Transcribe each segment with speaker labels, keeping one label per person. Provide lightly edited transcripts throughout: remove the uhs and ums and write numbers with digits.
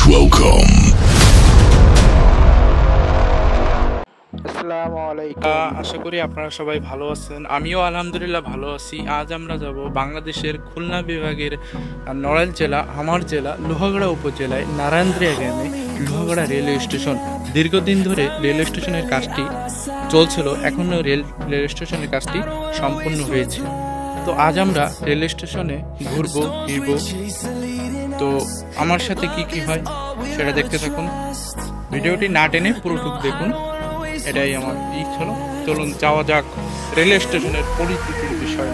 Speaker 1: welcome.
Speaker 2: আসসালামু আলাইকুম।
Speaker 3: আশা করি আপনারা সবাই ভালো আছেন। আমিও আলহামদুলিল্লাহ ভালো আছি। আজ আমরা যাব বাংলাদেশের খুলনা বিভাগের নড়াইল জেলা, আমার জেলা লোহাগড়া উপজেলায় নারায়ণদিয়া গ্রামে লোহাগড়া রেলওয়ে স্টেশন। দীর্ঘদিন ধরে রেলওয়ে স্টেশনের কাজটি চলছিল, এখনও রেল স্টেশনের কাজটি সম্পূর্ণ হয়েছে। তো আজ আমরা রেলওয়ে স্টেশনে ঘুরবো ফিরবো। তো আমার সাথে কি কি হয় সেটা দেখতে থাকুন, ভিডিওটি না টেনে পুরোটুক দেখুন, এটাই আমার ছিল। চলুন যাওয়া যাক রেলওয়ে স্টেশনের পরিস্থিতির বিষয়ে।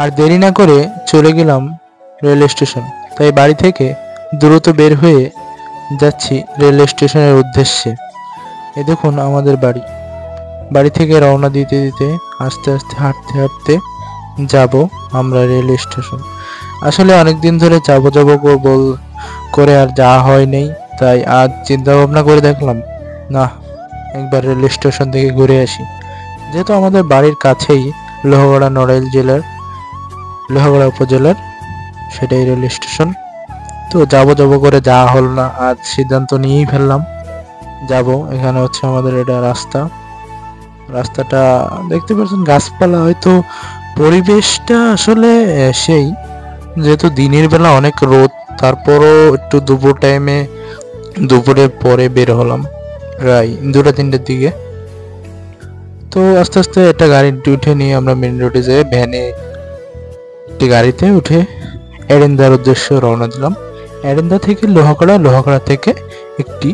Speaker 2: আর দেরি না করে চলে গেলাম রেলওয়ে স্টেশন। তাই বাড়ি থেকে দ্রুত বের হয়ে যাচ্ছি রেলওয়ে স্টেশনের উদ্দেশ্যে। এই দেখুন আমাদের বাড়ি থেকে রওনা দিতে দিতে আস্তে আস্তে হাঁটতে হাঁটতে যাব আমরা রেলওয়ে স্টেশন। আসলে অনেকদিন ধরে যাবো করে আর যাওয়া হয় নাই, তাই আজ চিন্তা ভাবনা করে দেখলাম না, একবার রেলওয়ে স্টেশন থেকে ঘুরে আসি। যেহেতু আমাদের বাড়ির কাছেই লোহাগড়া, নড়াইল জেলার লোহাগড়া উপজেলার সেটাই রেলওয়ে স্টেশন। তো যাবো করে যাওয়া হলো না, আজ সিদ্ধান্ত নিয়েই ফেললাম যাব। এখানে হচ্ছে আমাদের এটা রাস্তাটা দেখতে পাচ্ছেন, গাছপালা, হয়তো পরিবেশটা আসলে সেই, যেহেতু দিনের বেলা অনেক রোদ, তারপরও একটু দুপুরের পরে বের হলাম প্রায় 2-3টের দিকে। তো আস্তে আস্তে একটা গাড়িতে উঠে নিয়ে আমরা মেন রোডে যেয়ে ভ্যানে একটি গাড়িতে উঠে এরেন্দার উদ্দেশ্যে রওনা দিলাম। এরেন্দা থেকে লোহাগড়া থেকে একটি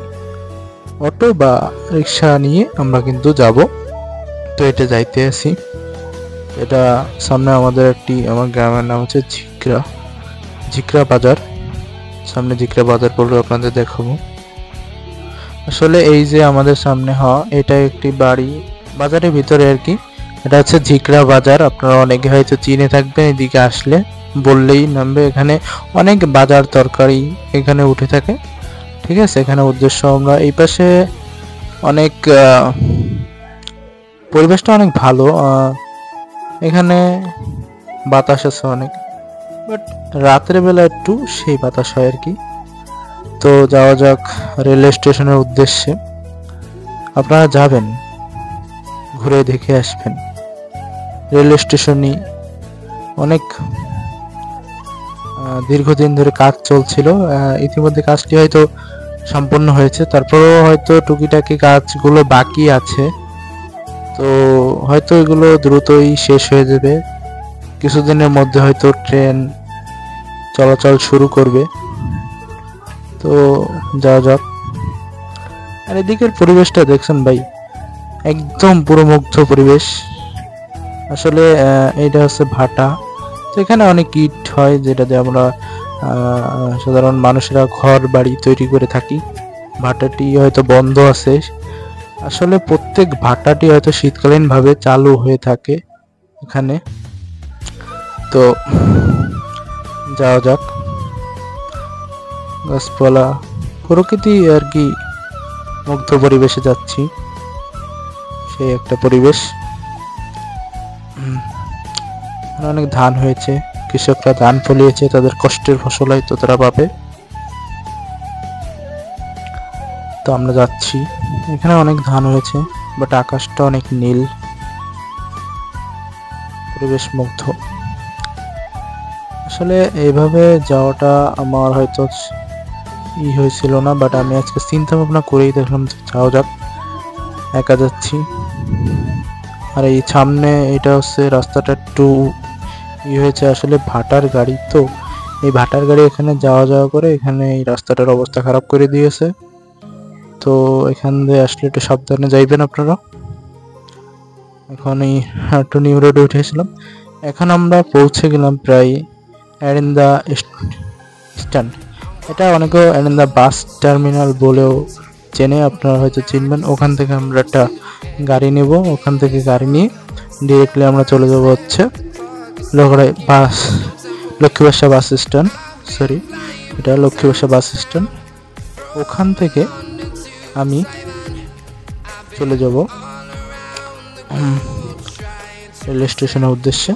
Speaker 2: অটো বা রিক্সা নিয়ে আমরা কিন্তু যাব। তো এটা যাইতে আছি, এটা সামনে আমাদের আমার গ্রামের নাম হচ্ছে ঝিকরা বাজার। সামনে ঝিকরা বাজার পড়লে আপনাদের দেখাবো। আসলে এই যে আমাদের সামনে এটা একটি বাজারের ভিতরে আর কি। এটা হচ্ছে ঝিকরা বাজার, আপনারা অনেকে হয়তো চিনে থাকবেন, এদিকে আসলে বললেই নামবে। এখানে অনেক বাজার তরকারি এখানে উঠে থাকে, ঠিক আছে। এখানে উদ্দেশ্য আমরা এই পাশে অনেক পরিবেশটা অনেক ভালো, এখানে বাতাস আছে অনেক, বাট রাতের বেলা একটু সেই বাতাস হয় আর কি। তো যাওয়া যাক রেলওয়ে স্টেশনের উদ্দেশ্যে। আপনারা যাবেন, ঘুরে দেখে আসবেন। রেলওয়ে স্টেশনই অনেক দীর্ঘদিন ধরে কাজ চলছিল, ইতিমধ্যে কাজটি হয়তো সম্পন্ন হয়েছে, তারপরেও হয়তো টুকিটাকি কাজগুলো বাকি আছে। তো হয়তো এগুলো দ্রুতই শেষ হয়ে যাবে, কিছুদিনের মধ্যে হয়তো ট্রেন চলাচল শুরু করবে। তো যাওয়া যাক। আর এদিকের পরিবেশটা দেখছেন ভাই, একদম পুরো মুগ্ধ পরিবেশ। আসলে এইটা হচ্ছে ভাটা। তো এখানে অনেক ইট হয়, যেটা দিয়ে আমরা সাধারণ মানুষেরা ঘর বাড়ি তৈরি করে থাকি। ভাটাটি হয়তো বন্ধ আছে, আসলে প্রত্যেক ভাটাটি হয়তো শীতকালীন ভাবে চালু হয়ে থাকে এখানে। তো যাওয়া যাক, গাছপালা, প্রকৃতি আর কি, মুগ্ধ পরিবেশে যাচ্ছি, সেই একটা পরিবেশ। অনেক ধান হয়েছে, কৃষকরা ধান ফলিয়েছে, তাদের কষ্টের ফসল হয়তো তারা পাবে। তো আমরা যাচ্ছি, এখানে অনেক ধান হয়েছে, বাট আকাশটা অনেক নীল, পরিবেশ মুগ্ধ। আসলে এইভাবে যাওয়াটা আমার হয়তো হয়েছিল না, বাট আমি আজকে চিন্তা ভাবনা করেই দেখলাম যাওয়া যাক, একা যাচ্ছি। আর এই সামনে এটা হচ্ছে রাস্তাটা একটু হয়েছে, আসলে ভাটার গাড়ি, তো এই ভাটার গাড়ি এখানে যাওয়া করে এখানে এই রাস্তাটার অবস্থা খারাপ করে দিয়েছে। তো এখান দিয়ে আসলে একটু সাবধানে যাইবেন আপনারা। এখন এই একটু নিউ রোডে উঠেছিলাম, এখন আমরা পৌঁছে গেলাম প্রায় এরেন্দা স্ট্যান্ড। এটা অনেকে এরেন্দা বাস টার্মিনাল বলেও চেনে, আপনারা হয়তো চিনবেন। ওখান থেকে আমরা একটা গাড়ি নেব, ওখান থেকে গাড়ি নিয়ে ডিরেক্টলি আমরা চলে যাব হচ্ছে লোহাগড়ায় লক্ষ্মীবাসা বাস স্ট্যান্ড, এটা লক্ষ্মীবাসা বাস স্ট্যান্ড। ওখান থেকে আমি চলে যাব রেল স্টেশনের উদ্দেশ্যে।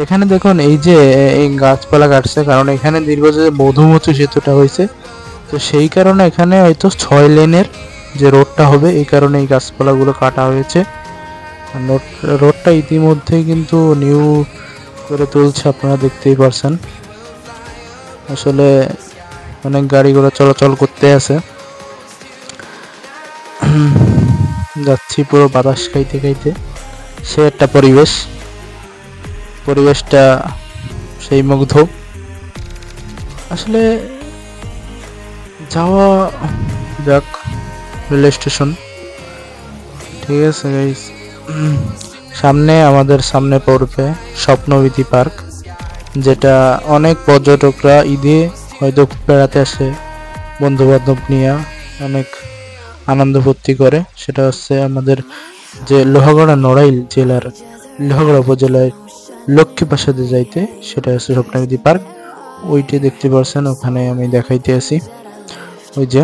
Speaker 2: এখানে দেখুন এই যে এই গাছপালা কাটছে, কারণ এখানে দীর্ঘ যে মধুমতি সেতুটা হয়েছে, তো সেই কারণে এখানে হয়তো 6 লেনের যে রোডটা হবে, এই কারণে এই গাছপালাগুলো কাটা হয়েছে। রোডটা ইতিমধ্যেই কিন্তু নিউ করে তুলছে, আপনারা দেখতেই পারছেন। আসলে অনেক গাড়ি ঘোড়া চলাচল করতে আছে। যাচ্ছি পুরো বাতাস খাইতে খাইতে, সে একটা পরিবেশটা সেই মুগ্ধ। আসলে যাওয়া যাক রেল স্টেশন। ঠিক আছে গাইস, আমাদের সামনে পড়বে স্বপ্নবীথি পার্ক, যেটা অনেক পর্যটকরা ঈদে হয়তো বেড়াতে আসে বন্ধু বান্ধব নিয়ে, অনেক আনন্দ ফুর্তি করে। সেটা হচ্ছে আমাদের যে লোহাগড়া নড়াইল জেলার লোহাগড়া উপজেলায় লক্ষ্মীপ্রাসাদে যাইতে, সেটা হচ্ছে স্বপ্নবীথি পার্ক। ওইটি দেখতে পাচ্ছেন, ওখানে আমি দেখাইতে আছি। ওই যে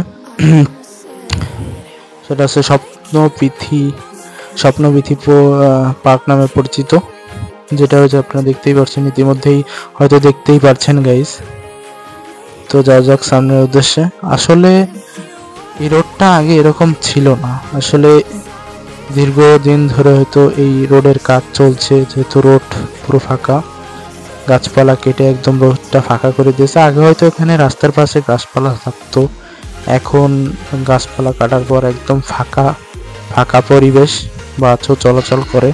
Speaker 2: সেটা হচ্ছে স্বপ্নবীথি পার্ক নামে পরিচিত, যেটা হচ্ছে আপনারা দেখতেই পাচ্ছেন, ইতিমধ্যেই হয়তো দেখতেই পাচ্ছেন গাইস। তো যাওয়া যাক সামনের উদ্দেশ্যে। আসলে এই রোডটা আগে এরকম ছিল না, আসলে দীর্ঘদিন ধরে হয়তো এই রোডের কাজ চলছে, যেহেতু রোড পুরো ফাঁকা, গাছপালা কেটে একদম রোডটা ফাঁকা করে দিয়েছে। আগে হয়তো এখানে রাস্তার পাশে গাছপালা থাকতো, এখন গাছপালা কাটার পর একদম ফাঁকা ফাঁকা পরিবেশ, বাসও চলাচল করে,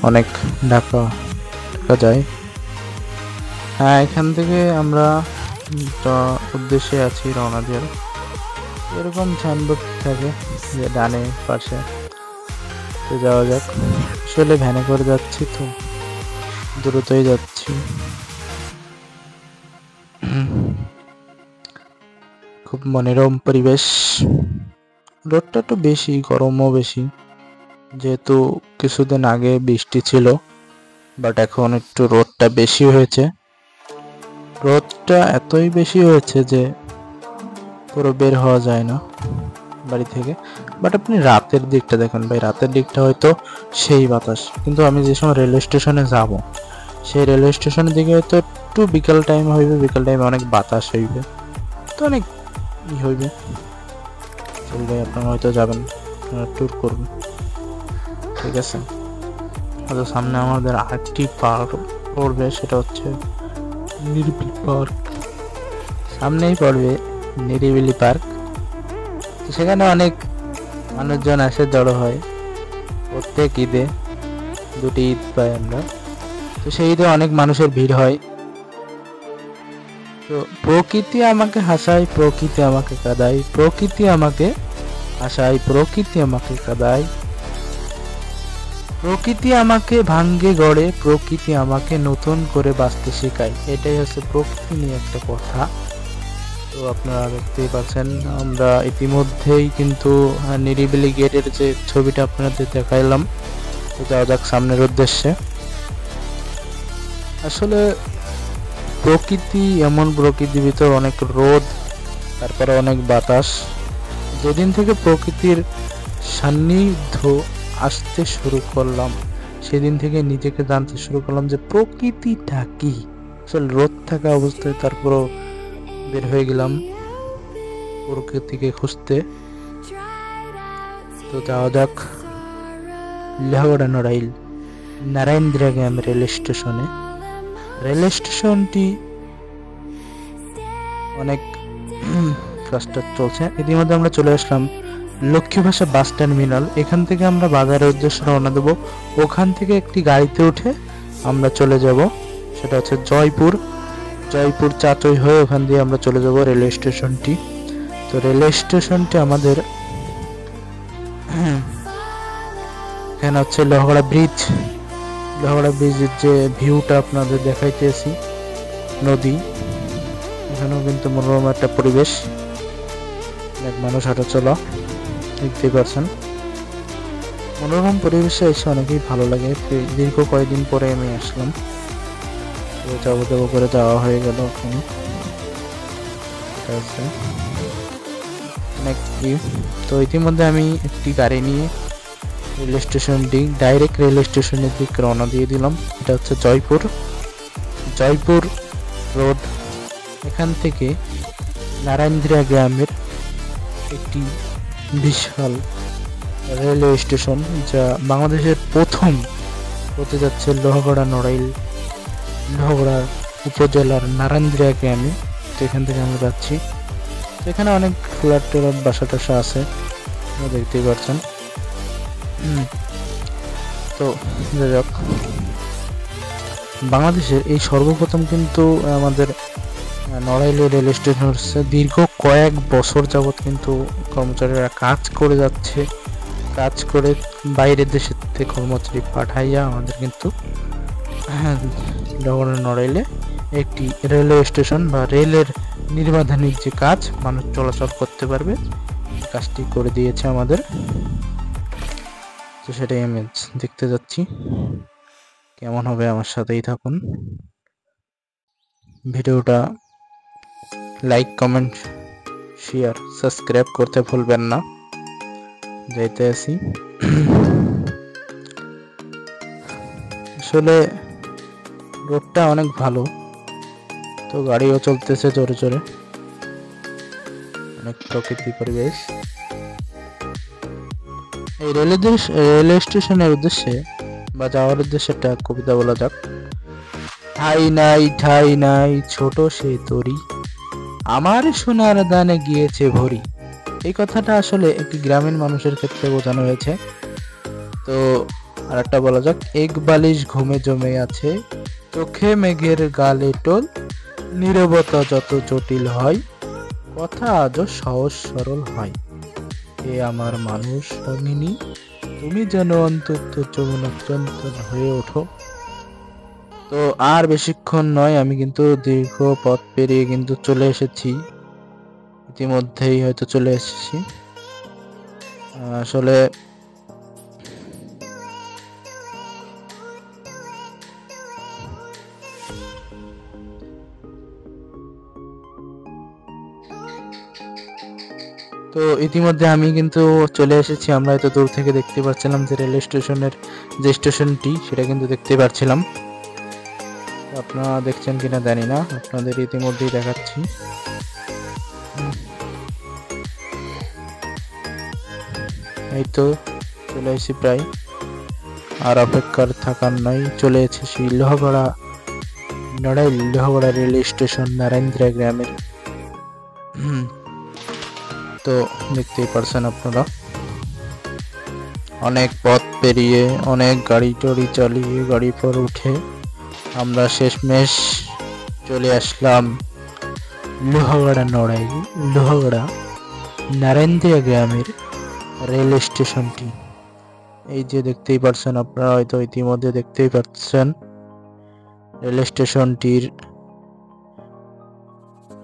Speaker 2: অনেক দেখা যায়। হ্যাঁ, এখান থেকে আমরা উদ্দেশ্যে আছি রওনা দেওয়ার। এরকম সাইনবোর্ড থাকে যে ডানে পাশে, তো যাওয়া যাক। আসলে ভ্যানে করে যাচ্ছি তো দ্রুতই যাচ্ছি। খুব মনোরম পরিবেশ। রোদটা একটু বেশি, গরমও বেশি, যেহেতু কিছুদিন আগে বৃষ্টি ছিল, বাট এখন একটু রোদটা বেশি হয়েছে। রোদটা এতই বেশি হয়েছে যে পুরো বের হওয়া যায় না বাড়ি থেকে। বাট আপনি রাতের দিকটা দেখেন ভাই, রাতের দিকটা হয়তো সেই বাতাস, কিন্তু আমি যে সময় রেলওয়ে স্টেশনে যাব, সেই রেলওয়ে স্টেশনের দিকে হয়তো একটু বিকাল টাইম হইবে, বিকাল টাইমে অনেক বাতাস হইবে, তো অনেক হইবে। চলবে, আপনারা হয়তো যাবেন, ট্যুর করবেন, ঠিক আছে। হয়তো সামনে আমাদের আরেকটি পার্ক পড়বে, সেটা হচ্ছে নিরিবিলি পার্ক। সামনেই পড়বে নিরিবিলি পার্ক। তো সেখানে অনেক মানুষজন আসে, জড়ো হয় প্রত্যেক ঈদে, দুটি ঈদ পাই আমরা, তো সেই ঈদে অনেক মানুষের ভিড় হয়। তো প্রকৃতি আমাকে হাসায়, প্রকৃতি আমাকে কাঁদায়, প্রকৃতি আমাকে হাসায়, প্রকৃতি আমাকে কাঁদায়, প্রকৃতি আমাকে ভাঙ্গে গড়ে, প্রকৃতি আমাকে নতুন করে বাঁচতে শেখায়। এটাই হচ্ছে প্রকৃতি নিয়ে একটা কথা। তো আপনারা দেখতেই পাচ্ছেন, আমরা ইতিমধ্যেই কিন্তু নিরিবিলি গেটের যে ছবিটা আপনাদের দেখাইলাম। তো যাওয়া যাক সামনের উদ্দেশ্যে। আসলে প্রকৃতি এমন, প্রকৃতির ভিতর অনেক রোদ, তারপরে অনেক বাতাস। যেদিন থেকে প্রকৃতির সান্নিধ্য আসতে শুরু করলাম, সেদিন থেকে নিজেকে জানতে শুরু করলাম যে প্রকৃতিটা কি। আসলে রোদ থাকা অবস্থায় তারপরও বের হয়ে গেলাম প্রকৃতিকে খুঁজতে। তো যাওয়া যাক লোহাগড়া নড়াইল নারায়ণগ্রাম রেল স্টেশনে। রেল স্টেশনটি অনেক কাজটা চলছে। ইতিমধ্যে আমরা চলে আসলাম লক্ষ্মীভাষা বাস টার্মিনাল। এখান থেকে আমরা বাজারের উদ্দেশ্যে রওনা দেবো। ওখান থেকে একটি গাড়িতে উঠে আমরা চলে যাব, সেটা হচ্ছে জয়পুর চাচই হয়ে ওখান দিয়ে আমরা চলে যাব রেলওয়ে স্টেশনটি। তো রেলওয়ে স্টেশনটি আমাদের এখানে হচ্ছে লোহাগড়া ব্রিজের যে ভিউটা আপনাদের দেখাইতেছি, নদী, এখানেও কিন্তু মনোরম একটা পরিবেশ, অনেক মানুষ হাঁটা চলা, দেখতেই পাচ্ছেন। মনোরম পরিবেশে এসে অনেকেই ভালো লাগে। দীর্ঘ কয়েকদিন পরে আমি আসলাম, তো যাবো করে যাওয়া হয়ে গেল ওখানে। অনেক তো ইতিমধ্যে আমি একটি গাড়ি নিয়ে রেল স্টেশনটি ডাইরেক্ট রেল স্টেশনের দিকে রওনা দিয়ে দিলাম। এটা হচ্ছে জয়পুর রোড। এখান থেকে নারায়ণদিয়া গ্রামের একটি বিশাল রেলওয়ে স্টেশন, যা বাংলাদেশের প্রথম হতে যাচ্ছে লোহাগড়া উপজেলার নারায়ণদিয়া গ্রামে। তো এখান থেকে আমরা যাচ্ছি। তো এখানে অনেক ফ্ল্যাট বাসা টাসা আছে, দেখতেই পাচ্ছেন। তো যাই হোক, বাংলাদেশের এই সর্বপ্রথম কিন্তু আমাদের নড়াইলে রেল স্টেশন হচ্ছে। দীর্ঘ কয়েক বছর যাবৎ কিন্তু কর্মচারীরা কাজ করে যাচ্ছে, কাজ করে বাইরের দেশের থেকে কর্মচারী পাঠাইয়া আমাদের কিন্তু নড়াইলে একটি রেলওয়ে স্টেশন বা রেলের নির্মাণাধীন যে কাজ, মানুষ চলাচল করতে পারবে, কাজটি করে দিয়েছে আমাদের। তো সেটাই আমি দেখতে যাচ্ছি, কেমন হবে আমার সাথেই থাকুন। ভিডিওটা লাইক, কমেন্ট, শেয়ার, সাবস্ক্রাইব করতে ভুলবেন না। যাইতে আসি। আসলে রোডটা অনেক ভালো, তো গাড়িও চলতেছে জোরে জোরে, অনেক প্রকৃতি পরিবেশ। এই রেল স্টেশনের উদ্দেশ্যে বা যাওয়ার উদ্দেশ্যে একটা কবিতা বলা যাক। ঠাই নাই ছোট সে তরি, আমার সোনার দানে গিয়েছে ভরি। এই কথাটা আসলে একটি গ্রামীণ মানুষের ক্ষেত্রে বোঝানো হয়েছে। তো আর একটা বলা যাক, এক বালিশ ঘুমে জমে আছে, চোখে মেঘের গালে টোল, নীরবতা যত জটিল হয়, কথা আজও সহজ সরল হয়। এ আমার মানুষ ভগিনী, তুমি যেন অন্তত যমুনা চঞ্চল হয়ে ওঠো। তো আর বেশিক্ষণ নয়, আমি কিন্তু দীর্ঘ পথ পেরিয়ে কিন্তু চলে এসেছি, ইতিমধ্যেই হয়তো চলে এসেছি। আসলে তো ইতিমধ্যে আমি কিন্তু চলে এসেছি। আমরা হয়তো দূর থেকে দেখতে পাচ্ছিলাম যে রেল স্টেশনের যে স্টেশনটি, সেটা কিন্তু দেখতে পাচ্ছিলাম। আপনারা দেখছেন কিনা জানি না, আপনাদের ইতিমধ্যেই দেখাচ্ছি। এই তো চলে এসেছি প্রায়, আর অপেক্ষার থাকার নয়, চলে এসেছি লোহাগড়া রেল স্টেশন নারায়ণদিয়া গ্রামের। তো দেখতেই পারছেন আপনারা, অনেক পথ পেরিয়ে, অনেক গাড়ি টড়ি চালিয়ে, গাড়ি পর উঠে আমরা শেষমেশ চলে আসলাম লোহাগড়া নারায়ণদিয়া গ্রামের রেল স্টেশনটি। এই যে দেখতেই পাচ্ছেন আপনারা, হয়তো ইতিমধ্যে দেখতেই পাচ্ছেন রেল স্টেশনটির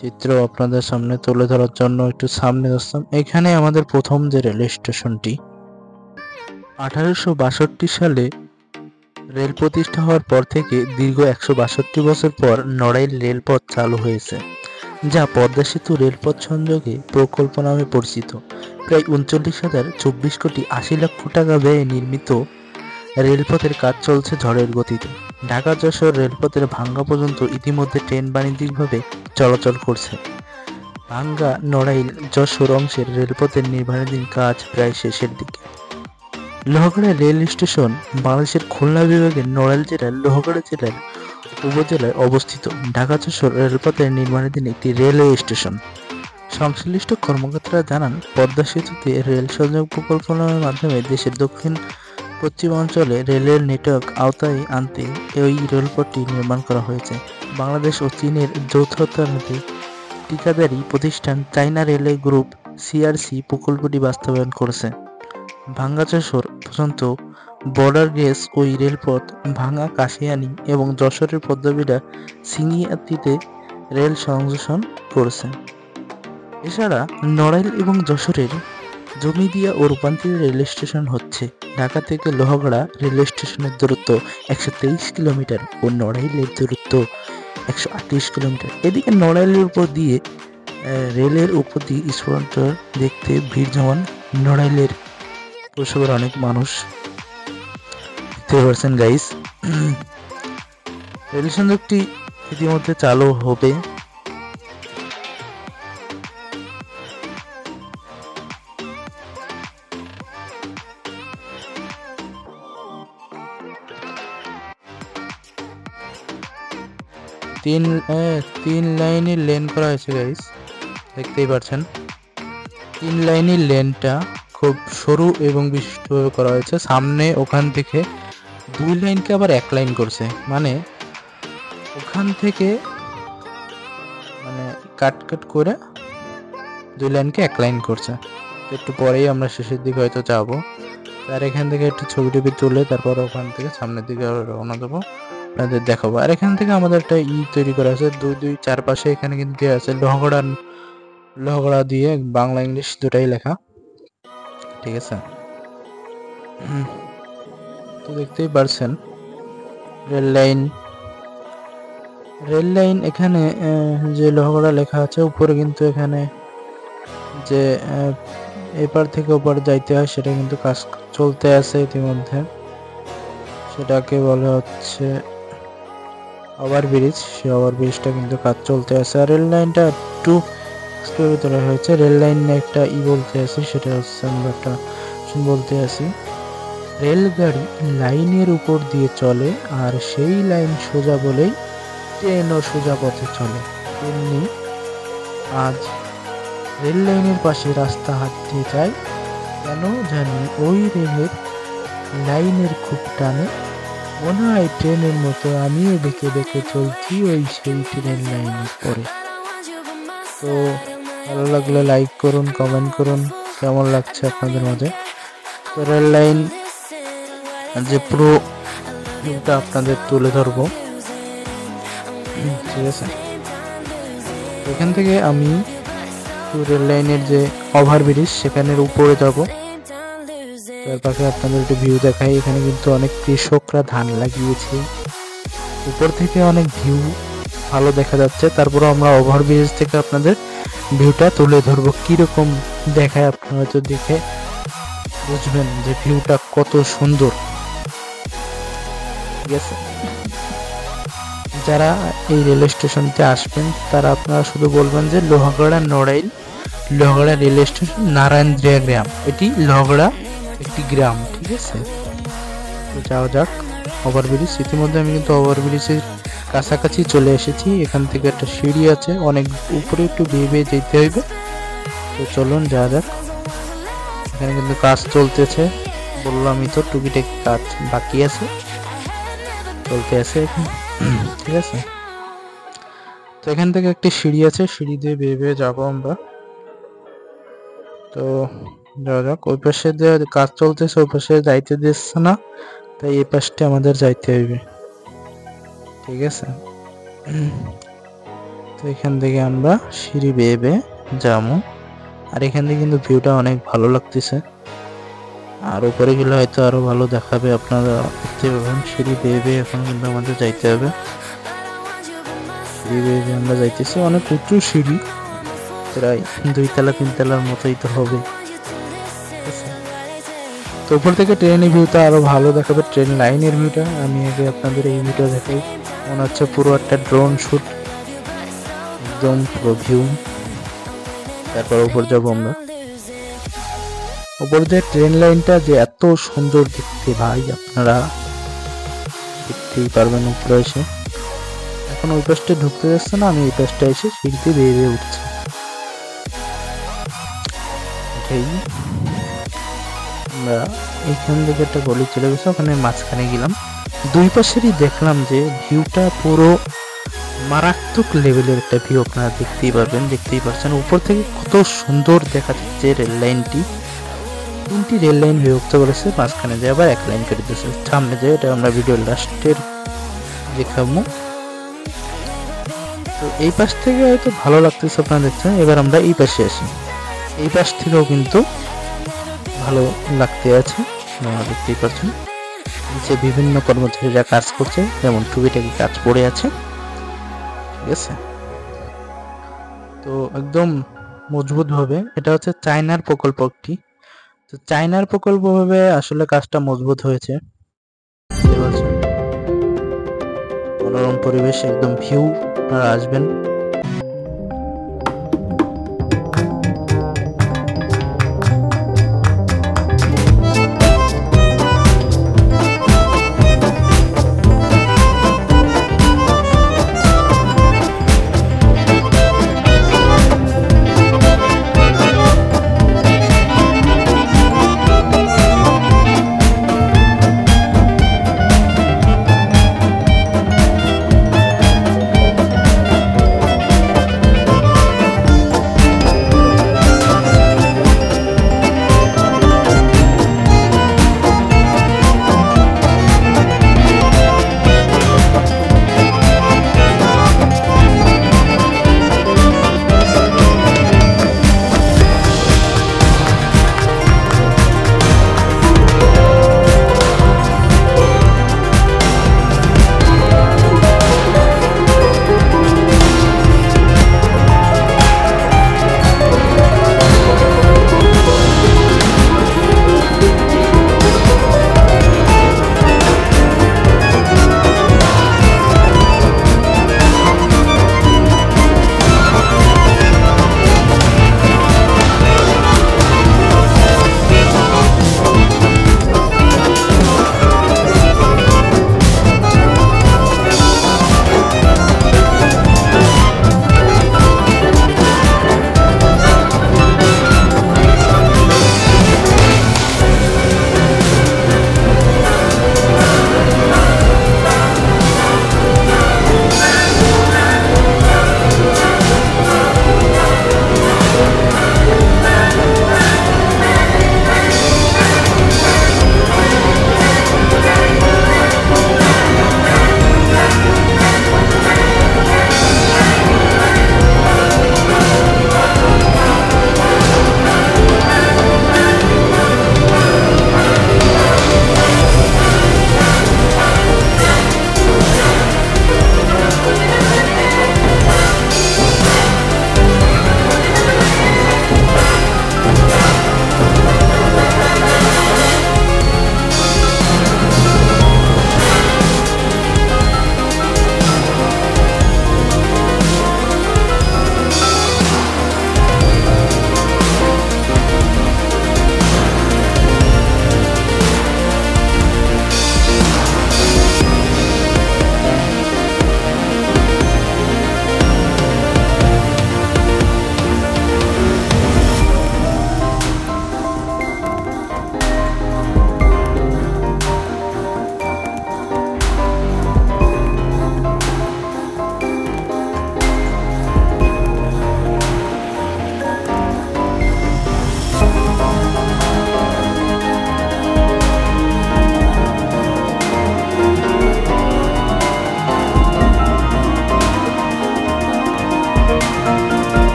Speaker 2: চিত্র আপনাদের সামনে তুলে ধরার জন্য একটু সামনে আসলাম। এখানে আমাদের প্রথম যে রেল স্টেশনটি, 1862 সালে রেল প্রতিষ্ঠা হওয়ার পর থেকে দীর্ঘ 162 বছর পর নড়াইল রেলপথ চালু হয়েছে, যা পদ্মা সেতু রেলপথ সংযোগে প্রকল্প নামে পরিচিত। প্রায় 39,024 কোটি 80 লক্ষ টাকা ব্যয়ে নির্মিত রেলপথের কাজ চলছে ঝড়ের গতিতে। ঢাকা যশোর রেলপথের ভাঙ্গা পর্যন্ত ইতিমধ্যে ট্রেন বাণিজ্যিকভাবে চলাচল করছে। ভাঙ্গা নড়াইল যশোর অংশের রেলপথের নির্মাণাধীন কাজ প্রায় শেষের দিকে। লোহাগড়া রেল স্টেশন বাংলাদেশের খুলনা বিভাগের নড়াইল জেলার লোহাগড়া জেলার উপজেলায় অবস্থিত। ঢাকা যশোর রেলপথের নির্মাণাধীন একটি রেলওয়ে স্টেশন। সংশ্লিষ্ট কর্মকর্তারা জানান, পদ্মা সেতুতে রেল সংযোগ প্রকল্পের মাধ্যমে দেশের দক্ষিণ পশ্চিম অঞ্চলে রেলের নেটওয়ার্ক আওতায় আনতে এই রেলপথটি নির্মাণ করা হয়েছে। বাংলাদেশ ও চীনের যৌথতান্ত্রে ঠিকাদারি প্রতিষ্ঠান চায়না রেলওয়ে গ্রুপ সিআরসি প্রকল্পটি বাস্তবায়ন করেছে। ভাঙ্গা যশোর পর্যন্ত বর্ডার গেজ ওই রেলপথ ভাঙ্গা কাশিয়ানী এবং যশোরের পদ্মাবিড়া সিঙ্গিয়াতিতে রেল সংযোজন করেছে। এছাড়া নড়াইল এবং যশোরের জমিদিয়া ও রূপান্তরিত রেল স্টেশন হচ্ছে। ঢাকা থেকে লোহাগড়া রেল স্টেশনের দূরত্ব 123 কিলোমিটার ও নড়াইলের দূরত্ব 138 কিলোমিটার। এদিকে নড়াইলের উপর দিয়ে রেলের উপর দিয়ে স্পটর দেখতে ভিড় জমান নড়াইলের বসে পড়ে অনেক মানুষ দেখতে পাচ্ছেন গাইস। রেল সংযোগটি ইতিমধ্যে চালু হবে। তিন লাইনের লেন করা হয়েছে গাইস, দেখতেই পাচ্ছেন। 3 লাইনের লেনটা খুব সরু এবং বিশিষ্টভাবে করা হয়েছে। সামনে ওখান থেকে 2 লাইনকে আবার 1 লাইন করছে, মানে ওখান থেকে মানে কাট করে 2 লাইনকে 1 লাইন করছে। তো একটু পরেই আমরা শেষের দিকে হয়তো যাবো। আর এখান থেকে একটু ছবি টবি তুলে তারপর ওখান থেকে সামনের দিকে রওনা দেবো, আপনাদের দেখাবো। আর এখান থেকে আমাদের একটা তৈরি করা আছে, দুই চারপাশে এখানে কিন্তু দেওয়া আছে লোহগড়া দিয়ে বাংলা ইংলিশ দুটাই লেখা, ঠিক আছে। তো দেখতেই পারছেন রেল লাইন এখানে যে লোহগড়া লেখা আছে উপরে, কিন্তু এখানে যে এপার থেকে ওপার যাইতে হয় সেটা কিন্তু কাজ চলতে আছে ইতিমধ্যে। সেটাকে বলা হচ্ছে ওভারব্রিজ। সেই ওভারব্রিজটা কিন্তু কাজ চলতে আছে। আর রেল লাইনটা একটু তোলা হয়েছে। রেল লাইন একটা বলতে আছি, সেটা হচ্ছে আমরা একটা বলতে আছি রেলগাড়ি লাইনের উপর দিয়ে চলে, আর সেই লাইন সোজা বলেই ট্রেনও সোজা পথে চলে। তেমনি আজ রেল লাইনের পাশে রাস্তা হাঁটতে চাই, কেন জানি ওই রেলের লাইনের খুব টানে, মনে হয় ট্রেনের মতো আমিও দেখে দেখে চলছি ওই সেই ট্রেন লাইনের পরে। তো ভালো লাগলে লাইক করুন, কমেন্ট করুন কেমন লাগছে আপনাদের মাঝে। তো রেল লাইন যে পুরো ভিউটা আপনাদের তুলে ধরবো, ঠিক আছে। এখান থেকে আমি রেল লাইনের যে ওভারব্রিজ সেখানের উপরে যাব, তার পাশে আপনাদের একটু ভিউ দেখাই। এখানে কিন্তু অনেক কৃষকরা ধান লাগিয়েছে, উপর থেকে অনেক ভিউ ভালো দেখা যাচ্ছে। তারপরে আমরা ওভারব্রিজ থেকে আপনাদের ভিউটা তুলে ধরবো, কিরকম দেখায় আপনারা হয়তো দেখে বুঝবেন যে ভিউটা কত সুন্দর, ঠিক আছে। যারা এই রেল স্টেশনতে আসবেন তারা আপনারা শুধু বলবেন যে লোহাগড়া রেল স্টেশন নারায়ণদ্রিয়া গ্রাম। এটি লোহাগড়া একটি গ্রাম, ঠিক আছে। তো যাওয়া যাক ওভারব্রিজ। ইতিমধ্যে আমি কিন্তু ওভারব্রিজের কাছাকাছি চলে এসেছি। এখান থেকে একটা সিঁড়ি আছে, অনেক উপরে একটু বেয়ে যেতে হইবে। তো চলুন যাওয়া যাক। এখানে কিন্তু কাজ চলতেছে, বললামই তো টুকিটাকি কাজ বাকি আছে, চলতে আছে এখানে, ঠিক আছে। তো এখান থেকে একটি সিঁড়ি আছে, সিঁড়ি দিয়ে বেয়ে যাবো আমরা। তো যাওয়া যাক। ওই পাশে যে কাজ চলতেছে ওই পাশে যাইতে দিচ্ছে না, তাই এই পাশটা আমাদের যাইতে হইবে, ঠিক আছে। তো এখান থেকে আমরা সিঁড়ি বেয়ে যাবো। আর এখান থেকে কিন্তু ভিউটা অনেক ভালো লাগতেছে, আর উপরে গেলে হয়তো আরো ভালো দেখাবে, আপনারা দেখতে পাবেন। সিঁড়ি বেয়ে এখন কিন্তু আমাদের যাইতে হবে। সিঁড়ি বেয়ে আমরা যাইতেছি, অনেক উঁচু সিঁড়ি, প্রায় 2 তলা 3 তলার মতোই তো হবে। তো উপর থেকে ট্রেনের ভিউটা আরো ভালো দেখাবে, ট্রেন লাইনের ভিউটা। আমি আগে আপনাদের এই ভিউটা দেখাই, মনে হচ্ছে পুরো একটা ড্রোন শুট, একদম পুরো ভিউ। তারপর উপর যাবো আমরা। উপর যে ট্রেন লাইনটা যে এত সুন্দর দেখতে ভাই, আপনারা দেখতেই পারবেন উপরে এসে। এখন ওই পাশটা ঢুকতে যাচ্ছে না, আমি এই পাশটা এসে সিঁড়িতে বেরিয়ে উঠছি। আমরা এইখান থেকে একটা গলি চলে গেছে, ওখানে মাঝখানে গেলাম। দুই পাশেরই দেখলাম যে ভিউটা পুরো মারাত্মক লেভেলের একটা ভিউ, আপনারা দেখতেই পারছেন। উপর থেকে কত সুন্দর দেখা যাচ্ছে রেল লাইনটি। 3টি রেল লাইন বিভক্ত করেছে, মাঝখানে যায় আবার 1 লাইন করে দিয়েছে সামনে যায়। এটা আমরা ভিডিওর লাস্টের দেখাবো। তো এই পাশ থেকে হয়তো ভালো লাগতেছে আপনারা দেখছেন। এবার আমরা এই পাশে আসি, এই পাশ থেকেও কিন্তু ভালো লাগতে আছে, আপনারা দেখতেই পাচ্ছেন। নিচে বিভিন্ন কর্মচারীরা কাজ করছে, যেমন টুকিটাকি কাজ পড়ে আছে, ঠিক আছে। তো একদম মজবুত ভাবে, এটা হচ্ছে চায়নার প্রকল্প একটি, তো চায়নার প্রকল্প ভাবে আসলে কাজটা মজবুত হয়েছে, বুঝতে পারছেন। মনোরম পরিবেশ, একদম ভিউ, আপনারা আসবেন।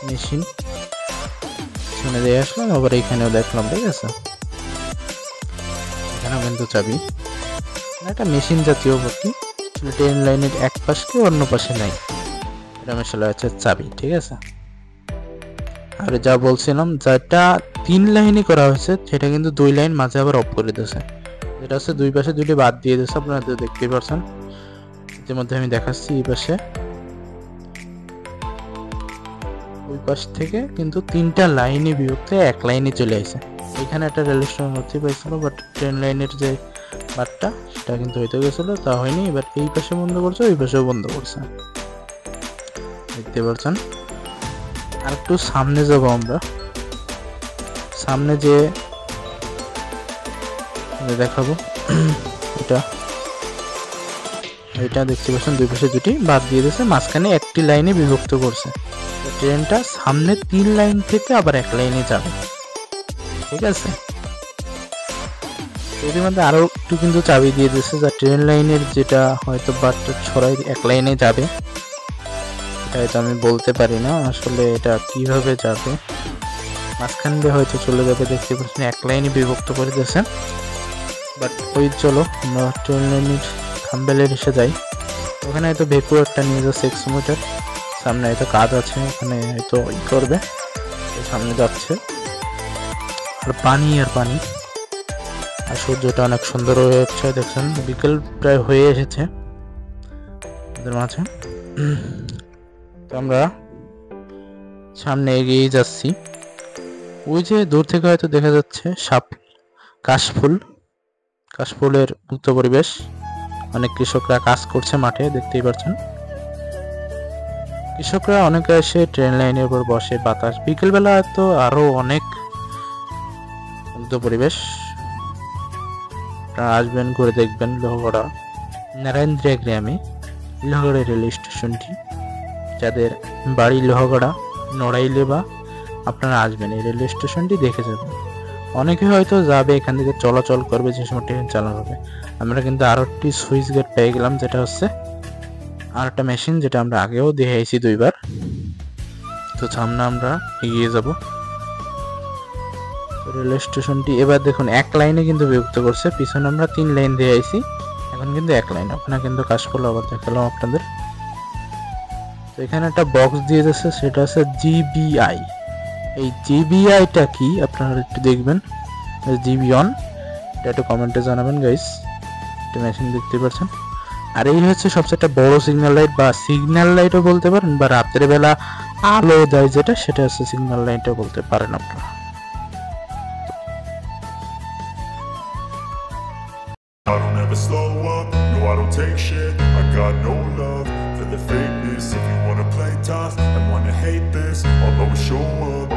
Speaker 2: মেশিন এখানে দিয়ে আসলাম, আবার এখানেও দেখলাম, ঠিক আছে। এখানেও কিন্তু চাবি, একটা মেশিন জাতীয় ভর্তি, ট্রেন লাইনের এক পাশে অন্য পাশে নাই, এটা আসলে হচ্ছে চাবি, ঠিক আছে। আর যা বলছিলাম, যেটা 3 লাইনই করা হয়েছে সেটা কিন্তু 2 লাইন মাঝে আবার অফ করে দিয়েছে, যেটা হচ্ছে দুই পাশে দুটি বাদ দিয়ে দিয়েছে, আপনারা তো দেখতেই পাচ্ছেন। ইতিমধ্যে আমি দেখাচ্ছি এই পাশে, ওই পাশ থেকে কিন্তু 3টা লাইনে বিভক্ত এক লাইনে চলে আসে। এখানে একটা রেল স্টেশন হতে পারছিল, বাট ট্রেন লাইনের যে বাটটা সেটা কিন্তু হইতে গেছিল, তা হয়নি। এবার এই পাশে বন্ধ করছে, ওই পাশেও বন্ধ করছে, দেখতে পাচ্ছেন। আর একটু সামনে যাব আমরা, সামনে যে দেখাবো এটা দেখতে পাচ্ছেন দুই পাশে দুটি বাদ দিয়ে দিয়েছে, মাঝখানে একটি লাইনে বিভক্ত করছে। ট্রেনটা সামনে 3 লাইন থেকে আবার এক লাইনে যাবে, ঠিক আছে। এর মধ্যে আরো একটু কিন্তু চাবি দিয়ে দিয়েছে, যা ট্রেন লাইনের যেটা হয়তো বাটটা ছড়াই এক লাইনে যাবে, এটা হয়তো আমি বলতে পারি না আসলে এটা কিভাবে যাবে, মাঝখান দিয়ে হয়তো চলে যাবে। দেখতে পাচ্ছেন এক লাইনে বিভক্ত করে দিয়েছে। বাট ওই চলো আমরা ট্রেন লাইনের থাম্বেলের এসে যাই। ওখানে হয়তো ভেপু একটা নিয়ে যাচ্ছে এক্সিমিটার, সামনে হয়তো কাজ আছে, ওখানে হয়তো ই করবে, সামনে যাচ্ছে। আর পানি আর পানি, আর সূর্যটা অনেক সুন্দর হয়ে যাচ্ছে, দেখছেন বিকেল প্রায় হয়ে এসেছে ওদের মাঝে। তো আমরা সামনে এগিয়ে যাচ্ছি। ওই যে দূর থেকে হয়তো দেখা যাচ্ছে কাশফুলের মুক্ত পরিবেশ, অনেক কৃষকরা কাজ করছে মাঠে, দেখতেই পাচ্ছেন। কৃষকরা অনেকে এসে ট্রেন লাইনের উপর বসে, বাতাস, বিকেলবেলা তো আরো অনেক মুগ্ধ পরিবেশ। আপনারা আসবেন, ঘুরে দেখবেন লোহগড়া নারায়ণদ্রিয়া গ্রামে, লোহগড়া রেল স্টেশনটি। যাদের বাড়ি লোহগড়া নড়াইলে বা আপনারা আসবেন, এই রেল স্টেশনটি দেখে যাবেন। অনেকে হয়তো যাবে, এখান থেকে চলাচল করবে যে সময় ট্রেন চালানো হবে। আমরা কিন্তু আরো একটি সুইচ গেট পেয়ে গেলাম, যেটা হচ্ছে আর একটা মেশিন, যেটা আমরা আগেও দেখাইছি 2বার। তো সামনে আমরা এগিয়ে যাব। রেল স্টেশনটি এবার দেখুন এক লাইনে কিন্তু বিভক্ত করছে, পিছনে আমরা 3 লাইন দিয়ে আইছি, এখন কিন্তু এক লাইন। ওখানে কিন্তু কাশফুল আবার দেখালাম আপনাদের। তো এখানে একটা বক্স দিয়ে যাচ্ছে, সেটা হচ্ছে জিবিআই। এই জিবিআইটা কি আপনারা একটু দেখবেন, জিবি অন, এটা একটু কমেন্টে জানাবেন গাইস। একটা মেশিন দেখতে পাচ্ছেন। আর এই হচ্ছে সবচেয়ে একটা বড় সিগন্যাল লাইট, বা সিগন্যাল লাইটও বলতে পারেন, বা রাতের বেলা আলো দেয় যেটা, সেটা হচ্ছে সিগন্যাল লাইটও বলতে পারেন আপনারা।
Speaker 1: I don't ever slow up, no I don't take shit. I got no love for the fakeness. If you wanna play tough and wanna hate this, I'll always show up.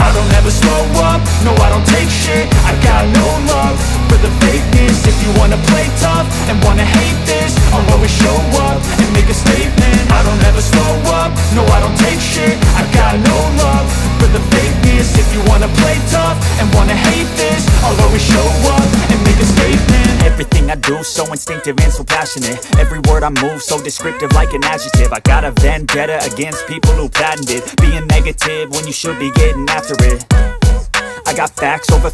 Speaker 1: I don't ever slow up, no I don't take shit. I got no love for the fakeness. If you wanna play tough and wanna hate this, I'll always show up and make a statement. I don't ever slow up, no I don't take shit. I got no love for the fakeness. If you wanna play tough and wanna hate this, I'll always show up and make a statement. Everything I do so instinctive and so passionate. Every word I move so descriptive like an adjective. I got a vendetta against people who patented being negative when you should be getting after it. I got facts over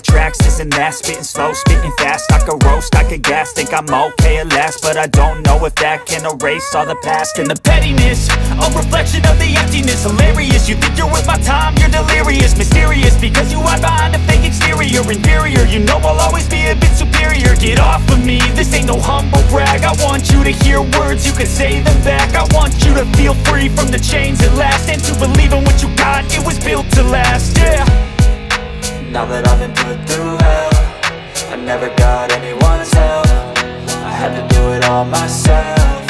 Speaker 1: tracks, this and that. Spitting slow, spitting fast, I could roast, I could gas. Think I'm okay at last, but I don't know if that can erase all the past. And the pettiness, a reflection of the emptiness. Hilarious, you think you're worth my time, you're delirious. Mysterious, because you hide behind a fake exterior. Inferior, you know I'll always be a bit superior. Get off of me, this ain't no humble brag. I want you to hear words, you can say them back. I want you to feel free from the chains at last, and to believe in what you got, it was built to last, yeah.
Speaker 4: Now that I've been put through hell, I never got anyone's help. I had to do it all myself.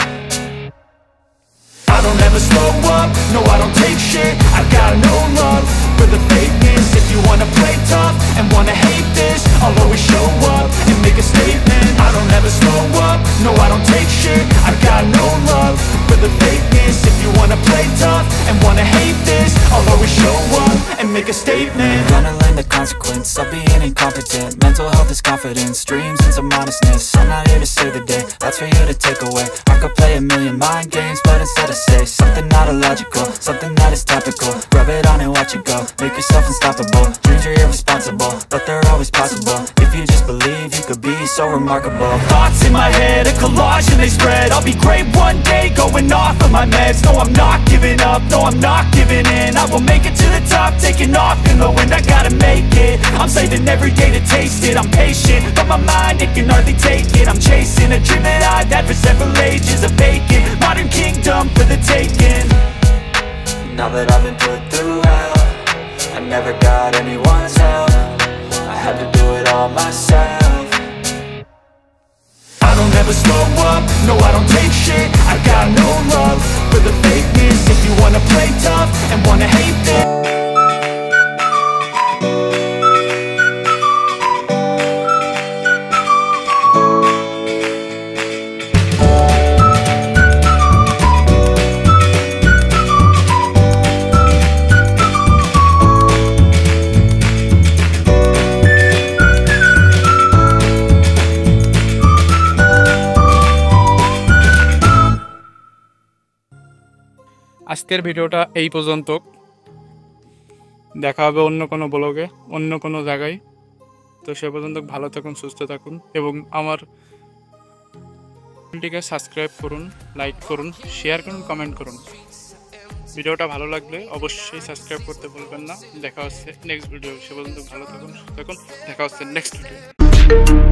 Speaker 1: I don't ever slow up, no I don't take shit. I got no love for the fakeness. If you wanna play tough and wanna hate this, I'll always show up and make a statement. I don't ever slow up, no I don't take shit. I got no love for the fakeness. If you wanna play tough and wanna hate this, I'll always show up and make a statement.
Speaker 4: Gonna learn the consequence of being incompetent. Mental health is confidence, dreams and some honestness. I'm not here to save the day, that's for you to take away. I could play a million mind games, but instead I say something not illogical, something that is topical. Rub it on and watch it go, make yourself unstoppable. Dreams are irresponsible, but they're always possible. If you just believe, you could be so remarkable.
Speaker 1: Thoughts in my head, a collage and they spread. I'll be great one day, going off
Speaker 4: of my meds. No, I'm not giving up, no, I'm not giving in. I will make it to the top, taking off in the wind. I gotta make it, I'm saving every day to taste it. I'm patient, but my mind, it can hardly take it. I'm chasing a dream that I've had for several ages. A vacant, modern kingdom for the taking. Now that I've been put through hell, I never got anyone's help. I had to do it all myself. I don't ever slow up, no I don't take shit. I got no love for the fakeness. If you wanna play tough and wanna hate this,
Speaker 3: আজকের ভিডিওটা এই পর্যন্ত। দেখা হবে অন্য কোনো ব্লগে, অন্য কোনো জায়গায়। তো সে পর্যন্ত ভালো থাকুন, সুস্থ থাকুন এবং আমার চ্যানেলটিকে সাবস্ক্রাইব করুন, লাইক করুন, শেয়ার করুন, কমেন্ট করুন। ভিডিওটা ভালো লাগলে অবশ্যই সাবস্ক্রাইব করতে ভুলবেন না। দেখা হচ্ছে নেক্সট ভিডিও। সে পর্যন্ত ভালো থাকুন, সুস্থ থাকুন। দেখা হচ্ছে নেক্সট ভিডিও।